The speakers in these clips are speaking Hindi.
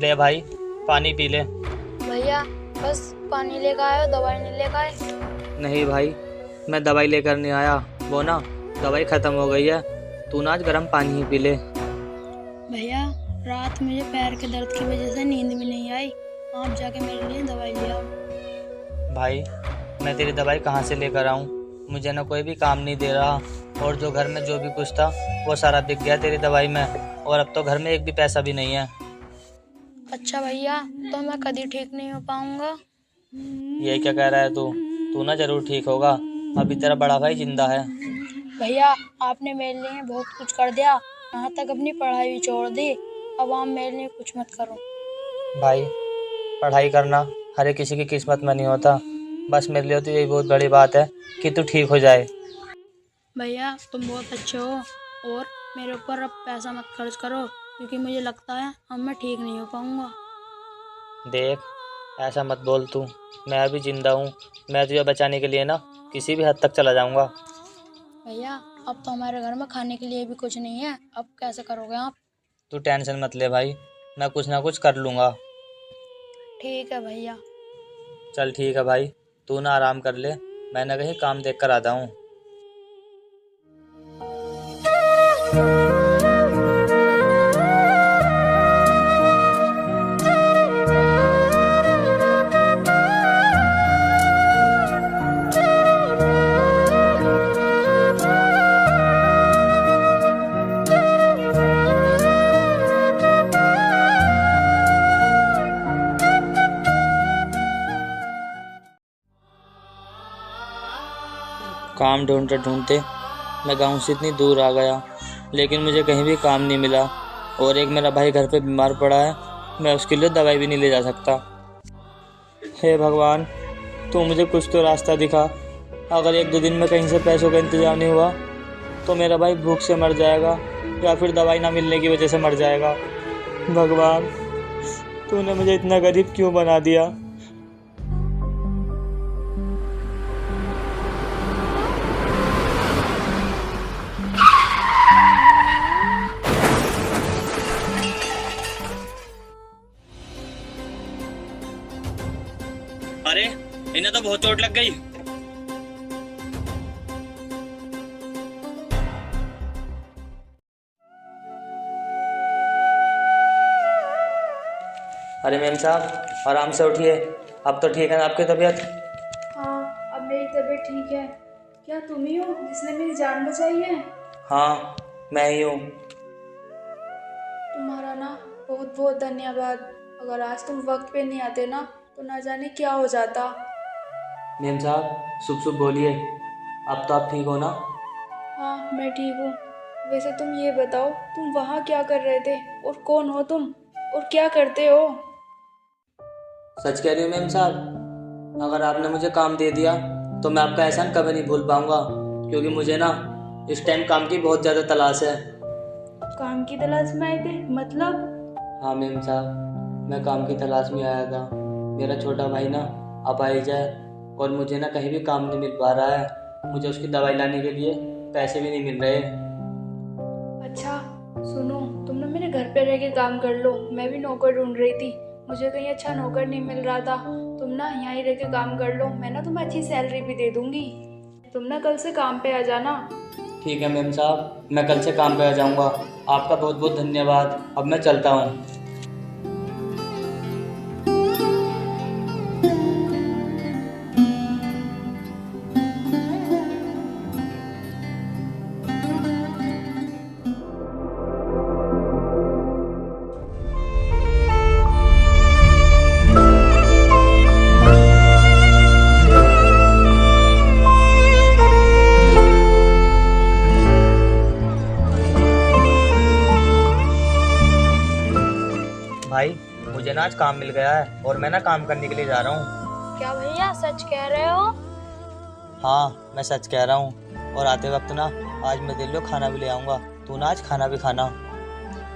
ले भाई, पानी पी ले। भैया बस पानी लेकर आए हो, दवाई नहीं लेकर आए? नहीं भाई, मैं दवाई लेकर नहीं आया। वो ना, दवाई ख़त्म हो गई है। तू ना आज गर्म पानी ही पी ले। भैया रात मुझे पैर के दर्द की वजह से नींद भी नहीं आई। आप जाके मेरे लिए दवाई ले आओ। भाई, मैं तेरी दवाई कहाँ से लेकर आऊँ? मुझे ना कोई भी काम नहीं दे रहा, और जो घर में जो भी कुछ था वो सारा बिक गया तेरी दवाई में, और अब तो घर में एक भी पैसा भी नहीं है। अच्छा भैया, तो मैं कभी ठीक नहीं हो पाऊंगा? ये क्या कह रहा है तू? तू ना ज़रूर ठीक होगा। अभी तेरा बड़ा भाई जिंदा है। भैया आपने मेरे लिए बहुत कुछ कर दिया, यहाँ तक अपनी पढ़ाई भी छोड़ दी। अब आप मेरे लिए कुछ मत करो। भाई, पढ़ाई करना हर एक किसी की किस्मत में नहीं होता। बस मेरे लिए तो यही बहुत बड़ी बात है कि तू ठीक हो जाए। भैया तुम बहुत अच्छे हो, और मेरे ऊपर अब पैसा मत खर्च करो, क्योंकि मुझे लगता है अब मैं ठीक नहीं हो पाऊंगा। देख, ऐसा मत बोल तू। मैं अभी जिंदा हूँ। मैं तुझे बचाने के लिए ना किसी भी हद तक चला जाऊँगा। भैया अब तो हमारे घर में खाने के लिए भी कुछ नहीं है, अब कैसे करोगे आप? तू टेंशन मत ले भाई, मैं कुछ ना कुछ कर लूँगा। ठीक है भैया। चल ठीक है भाई, तू ना आराम कर ले। मैं ना कहीं काम देख कर आता हूँ। काम ढूंढते ढूंढते मैं गांव से इतनी दूर आ गया, लेकिन मुझे कहीं भी काम नहीं मिला। और एक मेरा भाई घर पे बीमार पड़ा है, मैं उसके लिए दवाई भी नहीं ले जा सकता। हे भगवान, तू मुझे कुछ तो रास्ता दिखा। अगर एक दो दिन में कहीं से पैसों का इंतजाम नहीं हुआ तो मेरा भाई भूख से मर जाएगा, या फिर दवाई ना मिलने की वजह से मर जाएगा। भगवान, तूने मुझे इतना गरीब क्यों बना दिया? अरे, इन्हें तो बहुत चोट लग गई। अरे मेम साहब, आराम से उठिए। अब तो ठीक है ना आपकी तबीयत? हाँ अब मेरी तबीयत ठीक है। क्या तुम ही हो जिसने मेरी जान बचाई है? हाँ, मैं ही हूँ। तुम्हारा ना बहुत बहुत धन्यवाद। अगर आज तुम वक्त पे नहीं आते ना तो ना जाने क्या हो जाता। मेम साहब, शुभ शुभ बोलिए। अब तो आप ठीक हो ना? हाँ मैं ठीक हूँ। वैसे तुम ये बताओ, तुम वहाँ क्या कर रहे थे, और कौन हो तुम, और क्या करते हो? सच कह रही हूँ मेम साहब। अगर आपने मुझे काम दे दिया तो मैं आपका एहसान कभी नहीं भूल पाऊंगा, क्योंकि मुझे ना इस टाइम काम की बहुत ज़्यादा तलाश है। काम की तलाश में आए थे मतलब? हाँ मेम साहब, मैं काम की तलाश में आया था। मेरा छोटा भाई ना अपाहिज है, और मुझे ना कहीं भी काम नहीं मिल पा रहा है। मुझे उसकी दवाई लाने के लिए पैसे भी नहीं मिल रहे। अच्छा सुनो, तुम ना मेरे घर पे रह के काम कर लो। मैं भी नौकर ढूंढ रही थी, मुझे कहीं अच्छा नौकर नहीं मिल रहा था। तुम ना यहाँ ही रह के काम कर लो, मैं ना तुम्हें अच्छी सैलरी भी दे दूंगी। तुम ना कल से काम पे आ जाना। ठीक है मेम साहब, मैं कल से काम पे आ जाऊंगा। आपका बहुत बहुत धन्यवाद। अब मैं चलता हूँ। भाई, मुझे ना आज काम मिल गया है, और मैं ना काम करने के लिए जा रहा हूँ। क्या भैया सच कह रहे हो? हाँ, मैं सच कह रहा हूँ। और आते वक्त ना आज मैं तेरे लिए खाना भी ले आऊँगा। तू ना आज खाना भी खाना।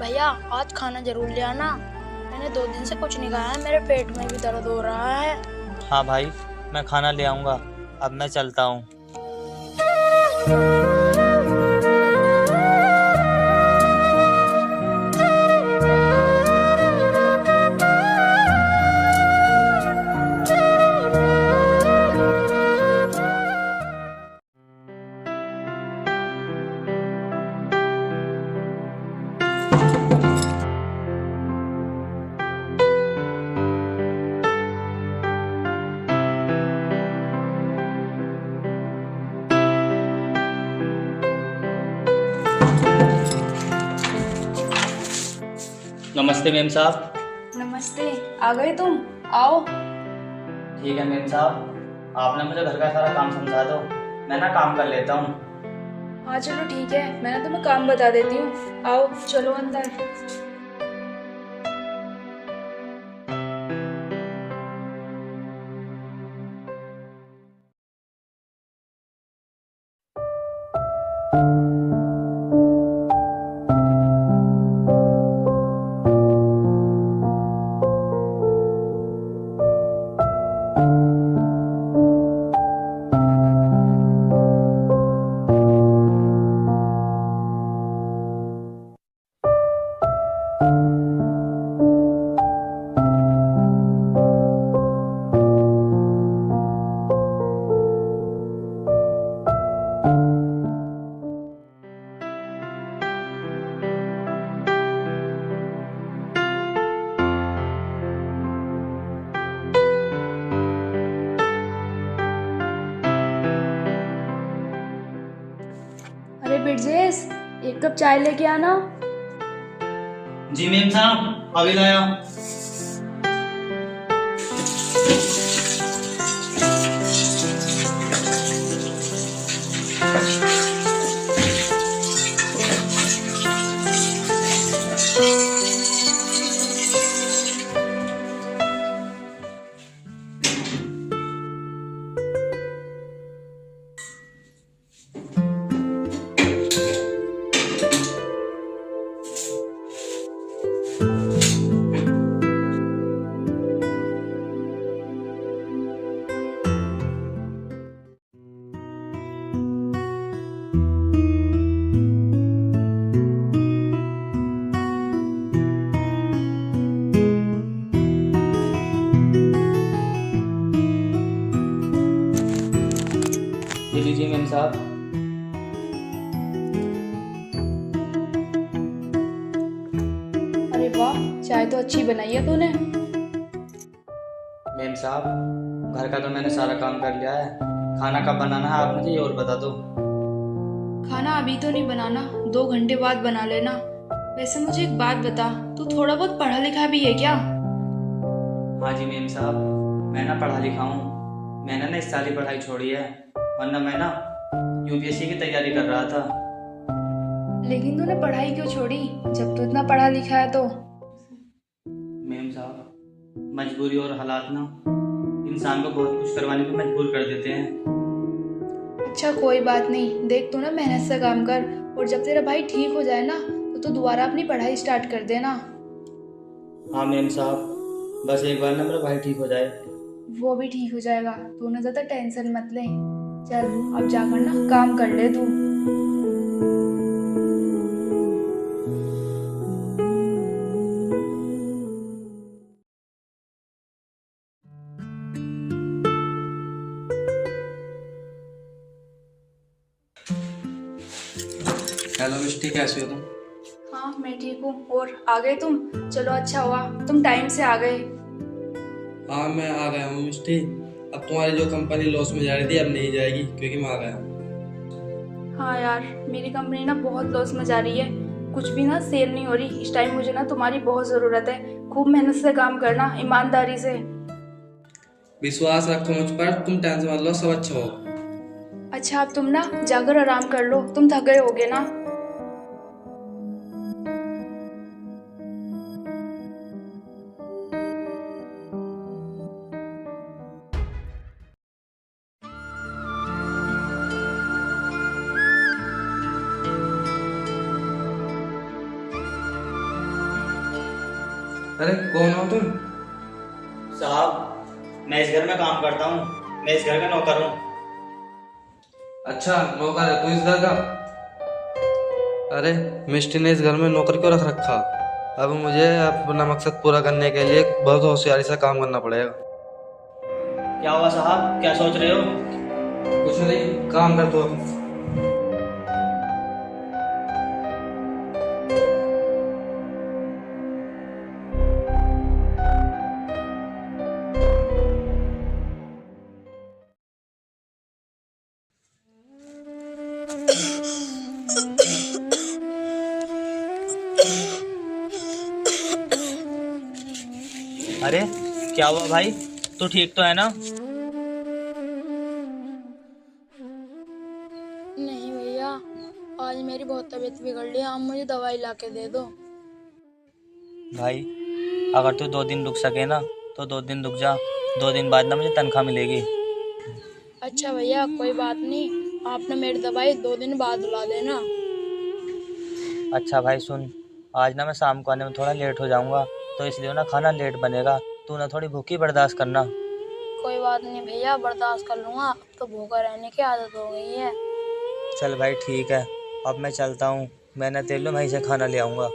भैया आज खाना जरूर ले आना, मैंने 2 दिन से कुछ नहीं खाया है, मेरे पेट में भी दर्द हो रहा है। हाँ भाई, मैं खाना ले आऊँगा। अब मैं चलता हूँ। नमस्ते मेम साहब। नमस्ते, आ गए तुम? आओ। ठीक है मेम साहब, आपने मुझे घर का सारा काम समझा दो, मैं ना काम कर लेता हूँ। हाँ चलो ठीक है, मैं ना तुम्हें काम बता देती हूँ। आओ चलो अंदर। अरे बिरजेश, एक कप चाय लेके आना। जी मेम साहब, अभी लाया। ये लीजिए मेम साहब। अरे वाह, चाय तो अच्छी बनाई है तूने। मेम साहब, घर का तो मैंने सारा काम कर लिया है, खाना कब बनाना है आप मुझे ये और बता दो। खाना अभी तो नहीं बनाना, 2 घंटे बाद बना लेना। वैसे मुझे एक बात बता, तू थोड़ा बहुत पढ़ा लिखा भी है क्या? हाँ जी मेम साहब, मैं ना पढ़ा लिखा हूँ। मैंने ना इस साल ही पढ़ाई छोड़ी है, वरना मैं ना यूपीएससी की तैयारी कर रहा था। लेकिन तूने पढ़ाई क्यों छोड़ी जब तू इतना पढ़ा लिखा है तो? मेम साहब, मजबूरी और हालात ना इंसान को बहुत कुछ करवाने पे मजबूर कर देते हैं। अच्छा कोई बात नहीं, देख तू ना मेहनत से काम कर, और जब तेरा भाई ठीक हो जाए ना तो तू दोबारा अपनी पढ़ाई स्टार्ट कर देना। हाँ मेम साहब, बस एक बार ना मेरा भाई ठीक हो जाए। वो भी ठीक हो जाएगा, तू ना ज़्यादा टेंशन मत ले। चल अब जाकर ना काम कर ले तू। हेलो मिष्टी, कैसी हो तुम? हाँ मैं ठीक हूँ। और आ गए तुम? चलो अच्छा हुआ तुम टाइम से आ गए। हाँ मैं आ गया हूँ मिष्टी। अब तुम्हारी जो कंपनी लॉस में जा रही थी अब नहीं जाएगी क्योंकि मैं आ गया हूँ। हाँ यार, मेरी कंपनी ना बहुत लॉस में जा रही है, कुछ भी ना सेल नहीं हो रही। इस टाइम मुझे ना तुम्हारी बहुत ज़रूरत है। खूब मेहनत से काम करना, ईमानदारी से। विश्वास रखो मुझ पर, तुम टेंशन मत लो, सब अच्छा होगा। अच्छा अब तुम ना जाकर आराम कर लो, तुम थक गए होगे ना। अरे कौन हो तुम? साहब, मैं इस घर में काम करता हूँ, मैं इस घर का नौकर हूँ। अच्छा नौकर है तू इस घर का? अरे मिष्टी ने इस घर में नौकर क्यों रख रखा? अब मुझे अपना मकसद पूरा करने के लिए बहुत होशियारी से काम करना पड़ेगा। क्या हुआ साहब, क्या सोच रहे हो? कुछ नहीं, काम कर तू अब। अरे क्या हुआ भाई, तू ठीक तो है ना? नहीं भैया, आज मेरी बहुत तबीयत बिगड़ रही है, आप मुझे दवाई ला के दे दो। भाई अगर तू 2 दिन रुक सके ना तो 2 दिन रुक जा, 2 दिन बाद ना मुझे तनख्वाह मिलेगी। अच्छा भैया, कोई बात नहीं, आपने मेरी दवाई 2 दिन बाद ला देना। अच्छा भाई सुन, आज ना मैं शाम को आने में थोड़ा लेट हो जाऊंगा, तो इसलिए ना खाना लेट बनेगा, तू ना थोड़ी भूखी बर्दाश्त करना। कोई बात नहीं भैया, बर्दाश्त कर लूँगा, अब तो भूखा रहने की आदत हो गई है। चल भाई ठीक है, अब मैं चलता हूँ, मैं ना तेरे लिए वहीं से खाना ले आऊँगा।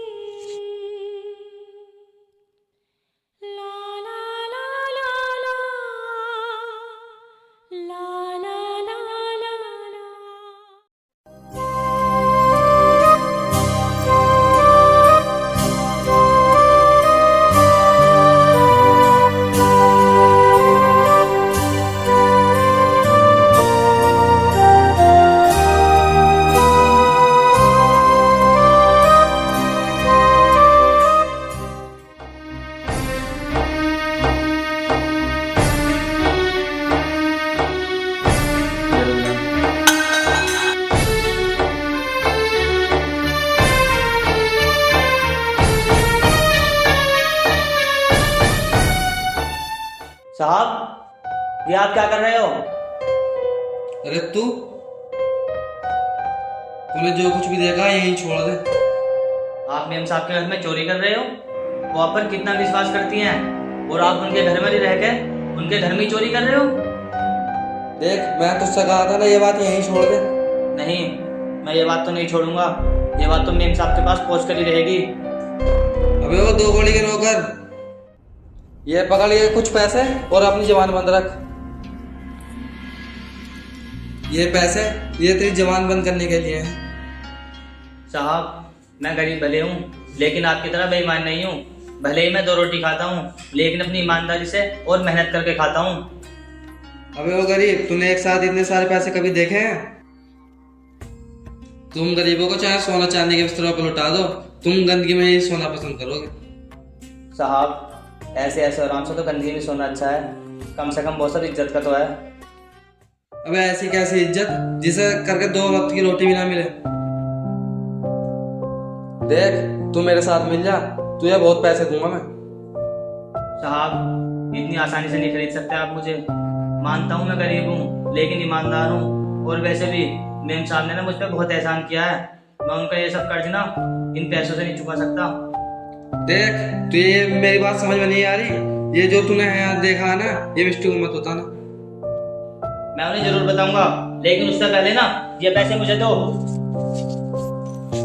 साहब, ये आप क्या कर रहे हो? अरे तूने जो कुछ भी देखा यहीं छोड़ दे। आप मेम साहब के घर में चोरी कर रहे हो? वो आप पर कितना विश्वास करती हैं, और आप उनके घर में रह के उनके घर में ही चोरी कर रहे हो? देख, मैं तुझसे कहा था ना ये बात यहीं छोड़ दे। नहीं, मैं ये बात तो नहीं छोड़ूंगा, ये बात तो मेम साहब के पास पहुंच कर ही रहेगी। अबे वो 2 गोली के नौकर, ये पकड़ ये कुछ पैसे और अपनी जबान बंद रख। ये पैसे ये तेरी जबान बंद करने के लिए हैं। साहब, मैं गरीब भले हूँ, लेकिन आपकी तरह बेईमान नहीं हूँ। भले ही मैं 2 रोटी खाता हूँ, लेकिन अपनी ईमानदारी से और मेहनत करके खाता हूँ। अबे वो गरीब, तूने एक साथ इतने सारे पैसे कभी देखे हैं? तुम गरीबों को चाहे सोना चांदी के बिस्तरों पर लुटा दो, तुम गंदगी में ही सोना पसंद करोगे। साहब, ऐसे ऐसे आराम से तो गंदगी में सोना अच्छा है, कम से कम बहुत सारी इज्जत का तो है। अबे ऐसी कैसी इज्जत जिसे करके 2 वक्त की रोटी भी ना मिले। देख, तू मेरे साथ मिल जा, तुझे बहुत पैसे दूंगा मैं। साहब, इतनी आसानी से नहीं खरीद सकते आप मुझे। मानता हूँ मैं गरीब हूँ, लेकिन ईमानदार हूँ, और वैसे भी मेम साहब ने ना मुझ पर बहुत एहसान किया है। मैं उनका ये सब कर्ज ना इन पैसों से नहीं चुका सकता। देख, तुझे मेरी बात समझ में नहीं आ रही? ये जो तूने यहाँ देखा है ना, ये मिस्टी को मत बताना। मैं उन्हें जरूर बताऊंगा, लेकिन उससे पहले ना ये पैसे मुझे दो।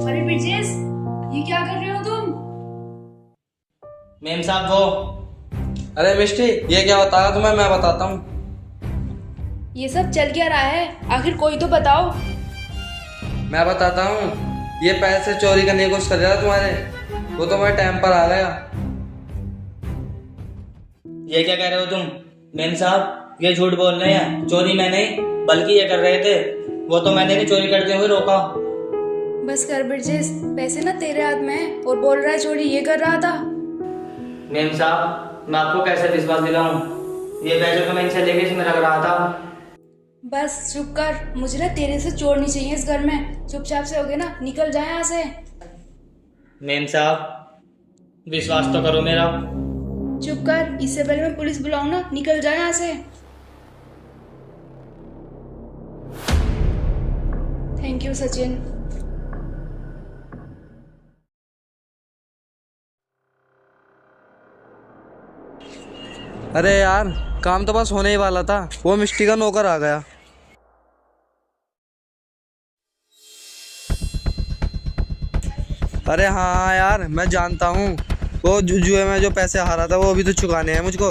अरे ब्रिजेश, ये क्या कर रहे हो तुम? मेम साहब वो। अरे मिस्टी, ये क्या बताया तुम्हें? मैं बताता हूँ। ये सब चल क्या रहा है? आखिर कोई तो बताओ। मैं बताता हूँ। ये पैसे चोरी करने की कोशिश कर रहा था तुम्हारे, वो तो मेरे टाइम पर आ गया। ये क्या कह रहे हो तुम? मेम साहब, ये झूठ बोल रहे हैं, चोरी मैं नहीं बल्कि ये कर रहे थे। वो तो मैंने नहीं चोरी करते हुए रोका। बस कर ब्रिजेश, पैसे ना तेरे हाथ में है और बोल रहा है चोरी ये कर रहा था। मेम साहब, मैं आपको कैसे विश्वास दिलाऊं? ये पैसे तो मैं इनसे लेके इसमें रख रहा था। बस चुप कर, मुझे ना तेरे से चोर नहीं चाहिए इस घर में। चुपचाप से हो गए ना, निकल जाए यहाँ से। मेम साहब, विश्वास तो करो मेरा। चुप कर, इससे पहले मैं पुलिस बुलाऊं ना, निकल जाए यहाँ से। Thank you Sachin. अरे यार, काम तो बस होने ही वाला था, वो मिस्टी का नौकर आ गया। अरे हाँ यार, मैं जानता हूँ, वो जुए में जो पैसे हारा था वो अभी तो चुकाने हैं मुझको।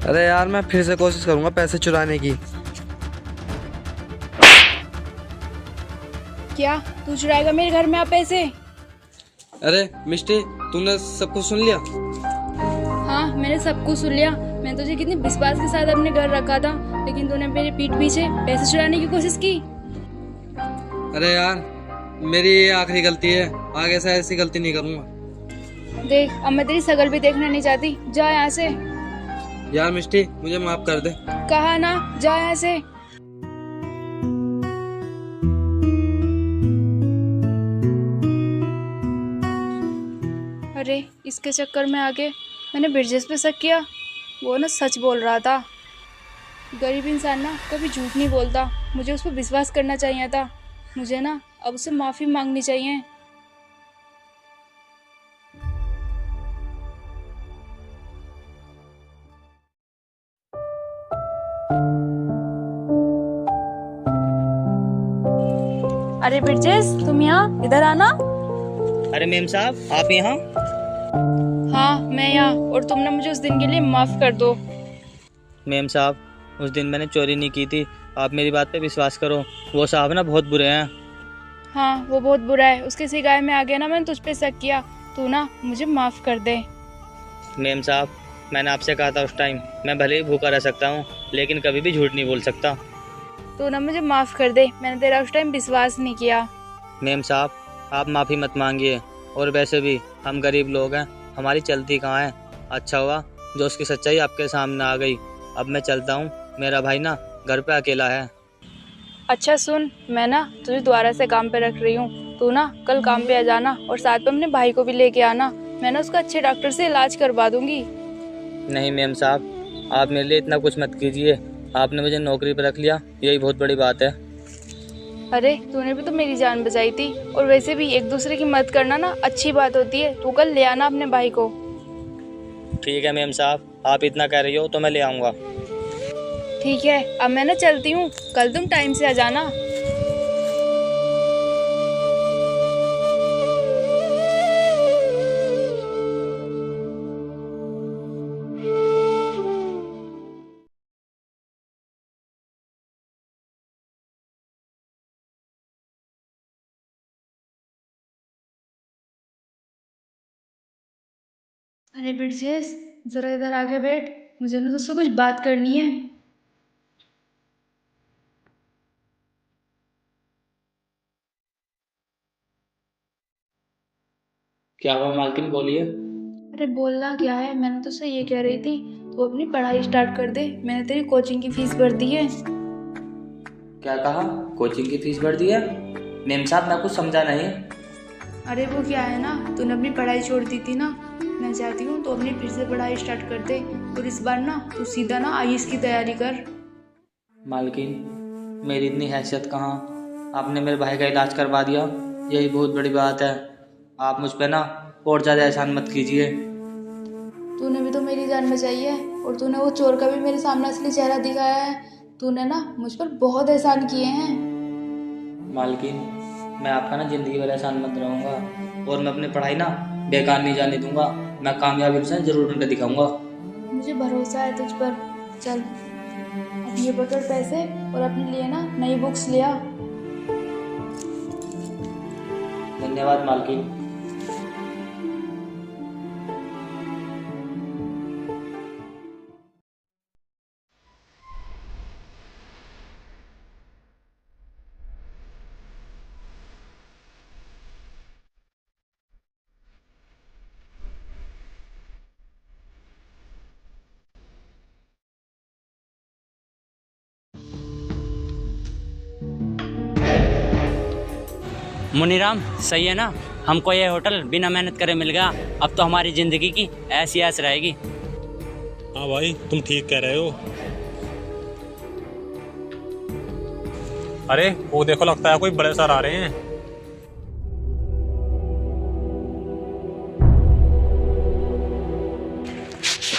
अरे यार, मैं फिर से कोशिश करूंगा पैसे चुराने की। क्या तू चुराएगा मेरे घर में आप पैसे? अरे मिस्टी, तूने सब कुछ सुन लिया? हाँ, मैंने सब कुछ सुन लिया। मैं तुझे कितनी विश्वास के साथ अपने घर रखा था, लेकिन तूने मेरे पीठ पीछे पैसे चुराने की कोशिश की। अरे यार, मेरी ये आखिरी गलती है, आगे से ऐसी गलती नहीं करूँगा। देख, अब मैं तेरी शकल भी देखना नहीं चाहती, जा यहाँ से। यार मिष्टी, मुझे माफ कर दे। कहा ना, जा यहाँ से। अरे इसके चक्कर में आके मैंने ब्रिजेश पे शक किया। वो ना सच बोल रहा था। गरीब इंसान ना कभी झूठ नहीं बोलता। मुझे उस पर विश्वास करना चाहिए था। मुझे ना अब उससे माफ़ी मांगनी चाहिए। अरे ब्रिजेश, तुम यहाँ, इधर आना। अरे मेम साहब, आप यहाँ? हाँ मैं यहाँ, और तुम ना मुझे उस दिन के लिए माफ़ कर दो। मेम साहब, उस दिन मैंने चोरी नहीं की थी, आप मेरी बात पे विश्वास करो। वो साहब ना बहुत बुरे हैं। हाँ वो बहुत बुरा है, उसके सिगाए में आ गया ना, मैंने तुझ पे शक किया। तू ना मुझे माफ़ कर दे। मेम साहब, मैंने आपसे कहा था उस टाइम, मैं भले ही भूखा रह सकता हूँ लेकिन कभी भी झूठ नहीं बोल सकता। तू ना मुझे माफ़ कर दे, मैंने तेरा उस टाइम विश्वास नहीं किया। मेम साहब, आप माफ़ी मत मांगिए, और वैसे भी हम गरीब लोग हैं, हमारी चलती कहाँ है। अच्छा हुआ जो उसकी सच्चाई आपके सामने आ गई। अब मैं चलता हूँ, मेरा भाई ना घर पे अकेला है। अच्छा सुन, मैं ना तुझे दोबारा से काम पे रख रही हूँ। तू ना कल काम पे आ जाना, और साथ में अपने भाई को भी लेके आना। मैं ना उसका अच्छे डॉक्टर से इलाज करवा दूंगी। नहीं मेम साहब, आप मेरे लिए इतना कुछ मत कीजिए। आपने मुझे नौकरी पर रख लिया, यही बहुत बड़ी बात है। अरे तूने भी तो मेरी जान बचाई थी, और वैसे भी एक दूसरे की मदद करना ना अच्छी बात होती है। तू कल ले आना अपने भाई को। ठीक है मेम साहब, आप इतना कह रही हो तो मैं ले आऊँगा। ठीक है, अब मैं ना चलती हूँ, कल तुम टाइम से आ जाना। अरे ब्रिजेश, जरा इधर आके बैठ, मुझे ना तुझसे कुछ बात करनी है। क्या हुआ मालकिन, बोलिए। अरे बोलना क्या है, मैंने तुझसे ये कह रही थी, तू अपनी पढ़ाई स्टार्ट कर दे। मैंने तेरी कोचिंग की फीस भर दी है। क्या कहा? कोचिंग की फीस भर दी है? मेम साहब, मैं कुछ समझा नहीं। अरे वो क्या है ना, तूने अपनी पढ़ाई छोड़ दी थी ना, मैं चाहती हूँ तो अपनी फिर से पढ़ाई स्टार्ट कर दे, और इस बार ना तू सीधा ना आईएएस की तैयारी कर। मालकिन, मेरी इतनी हैसियत कहाँ, आपने मेरे भाई का इलाज करवा दिया, यही बहुत बड़ी बात है। आप मुझ पे ना और ज़्यादा एहसान मत कीजिए। तूने भी तो मेरी जान बचाई है, और तूने वो चोर का भी मेरे सामने असली चेहरा दिखाया है। तूने ना मुझ पर बहुत एहसान किए हैं। मालकिन, मैं आपका ना ज़िंदगी भर एहसान मत रहूँगा, और मैं अपनी पढ़ाई ना बेकार नहीं जाने दूँगा। मैं कामयाबी से ज़रूर उनका दिखाऊँगा। मुझे भरोसा है तुझ पर। चल अब ये पकड़ पैसे, और अपने लिए ना नई बुक्स ले आ। धन्यवाद मालकिन। मुनीराम, सही है ना? हमको ये होटल बिना मेहनत करे मिल गया। अब तो हमारी ज़िंदगी की ऐसी ऐश रहेगी। हाँ भाई, तुम ठीक कह रहे हो। अरे वो देखो, लगता है कोई बड़े सर आ रहे हैं।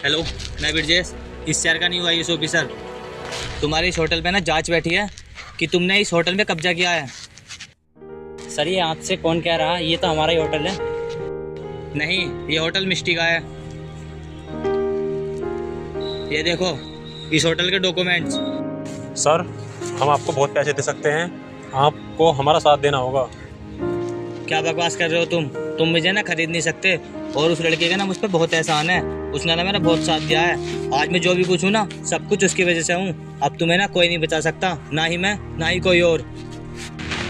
हेलो, मैं ब्रिजेश, इस शहर का न्यू आईएएस ऑफिसर। तुम्हारी इस होटल पे ना जांच बैठी है कि तुमने इस होटल में कब्जा किया है। सर ये आपसे कौन कह रहा? ये तो हमारा ही होटल है। नहीं, ये होटल मिष्टी का है। ये देखो इस होटल के डॉक्यूमेंट्स। सर, हम आपको बहुत पैसे दे सकते हैं, आपको हमारा साथ देना होगा। क्या बकवास कर रहे हो तुम मुझे ना खरीद नहीं सकते, और उस लड़के का ना मुझ पर बहुत एहसान है। उसने ना मेरा बहुत साथ दिया है। आज मैं जो भी कुछ हूँ ना, सब कुछ उसकी वजह से हूँ। अब तुम्हें ना कोई नहीं बचा सकता, ना ही मैं, ना ही कोई और।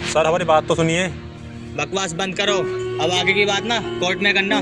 सर हमारी बात तो सुनिए। बकवास बंद करो। अब आगे की बात ना कोर्ट में करना।